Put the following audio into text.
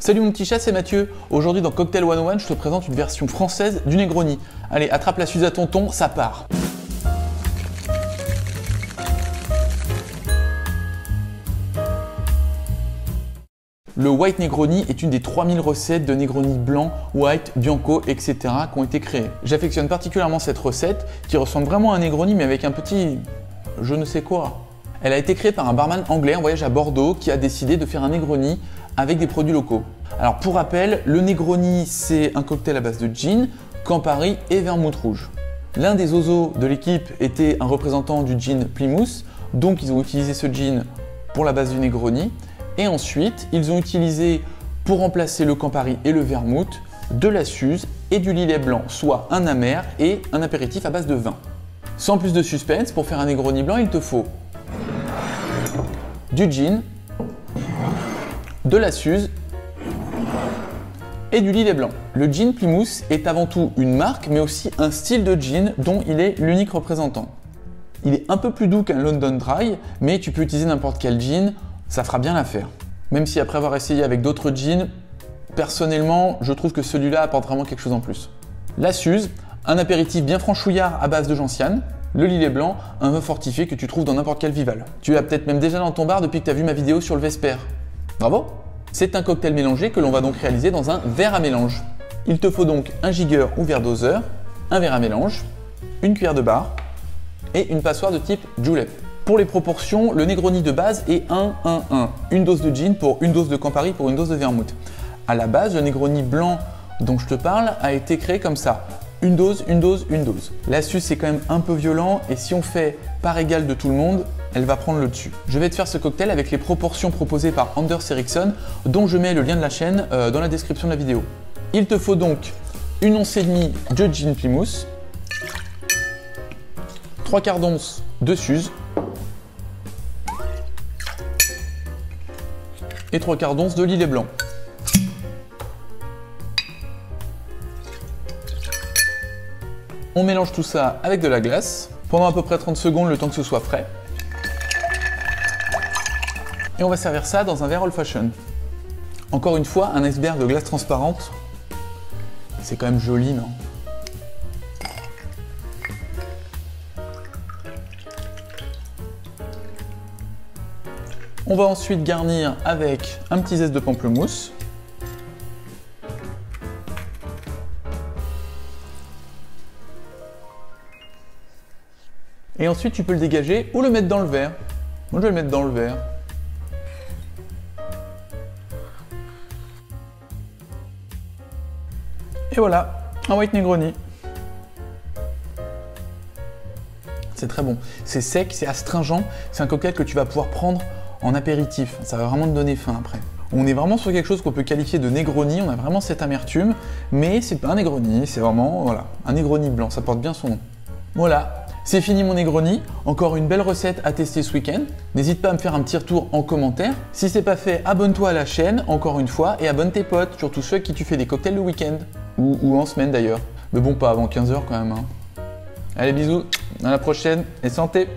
Salut mon petit chat, c'est Mathieu. Aujourd'hui dans Cocktail 101, je te présente une version française du Negroni. Allez, attrape la Suze à tonton, ça part. Le White Negroni est une des 3000 recettes de Negroni blanc, white, bianco, etc. qui ont été créées. J'affectionne particulièrement cette recette qui ressemble vraiment à un Negroni mais avec un petit je ne sais quoi. Elle a été créée par un barman anglais en voyage à Bordeaux qui a décidé de faire un Negroni avec des produits locaux. Alors pour rappel, le Negroni c'est un cocktail à base de gin, Campari et vermouth rouge. L'un des oiseaux de l'équipe était un représentant du gin Plymouth, donc ils ont utilisé ce gin pour la base du Negroni. Et ensuite, ils ont utilisé, pour remplacer le Campari et le vermouth, de la Suze et du lillet blanc, soit un amer et un apéritif à base de vin. Sans plus de suspense, pour faire un Negroni blanc, il te faut du gin, de la Suze et du lillet blanc. Le gin Plymouth est avant tout une marque, mais aussi un style de gin dont il est l'unique représentant. Il est un peu plus doux qu'un London Dry, mais tu peux utiliser n'importe quel gin, ça fera bien l'affaire. Même si après avoir essayé avec d'autres gins, personnellement, je trouve que celui-là apporte vraiment quelque chose en plus. La Suze, un apéritif bien franchouillard à base de gentiane. Le lillet blanc, un vin fortifié que tu trouves dans n'importe quel Vival. Tu l'as peut-être même déjà dans ton bar depuis que tu as vu ma vidéo sur le Vesper. Bravo! C'est un cocktail mélangé que l'on va donc réaliser dans un verre à mélange. Il te faut donc un jigger ou verre doseur, un verre à mélange, une cuillère de bar et une passoire de type julep. Pour les proportions, le Negroni de base est 1-1-1. Une dose de gin pour une dose de Campari pour une dose de vermouth. À la base, le Negroni blanc dont je te parle a été créé comme ça. Une dose, une dose, une dose. L'astuce, c'est quand même un peu violent et si on fait par égal de tout le monde, elle va prendre le dessus. Je vais te faire ce cocktail avec les proportions proposées par Anders Ericsson, dont je mets le lien de la chaîne dans la description de la vidéo. Il te faut donc une once et demie de gin Plymouth, 3/4 d'once de Suze, et 3/4 d'once de lillet blanc. On mélange tout ça avec de la glace pendant à peu près 30 secondes, le temps que ce soit frais. Et on va servir ça dans un verre old fashion. Encore une fois, un iceberg de glace transparente. C'est quand même joli, non? On va ensuite garnir avec un petit zeste de pamplemousse. Et ensuite, tu peux le dégager ou le mettre dans le verre. Moi, je vais le mettre dans le verre. Et voilà, un White Negroni. C'est très bon. C'est sec, c'est astringent. C'est un cocktail que tu vas pouvoir prendre en apéritif. Ça va vraiment te donner faim après. On est vraiment sur quelque chose qu'on peut qualifier de Negroni. On a vraiment cette amertume, mais c'est pas un Negroni. C'est vraiment voilà, un Negroni blanc. Ça porte bien son nom. Voilà. C'est fini mon Negroni, encore une belle recette à tester ce week-end. N'hésite pas à me faire un petit retour en commentaire. Si c'est pas fait, abonne-toi à la chaîne, encore une fois, et abonne tes potes, surtout ceux qui tu fais des cocktails le week-end, ou en semaine d'ailleurs. Mais bon, pas avant 15 h quand même. Hein. Allez, bisous, à la prochaine, et santé!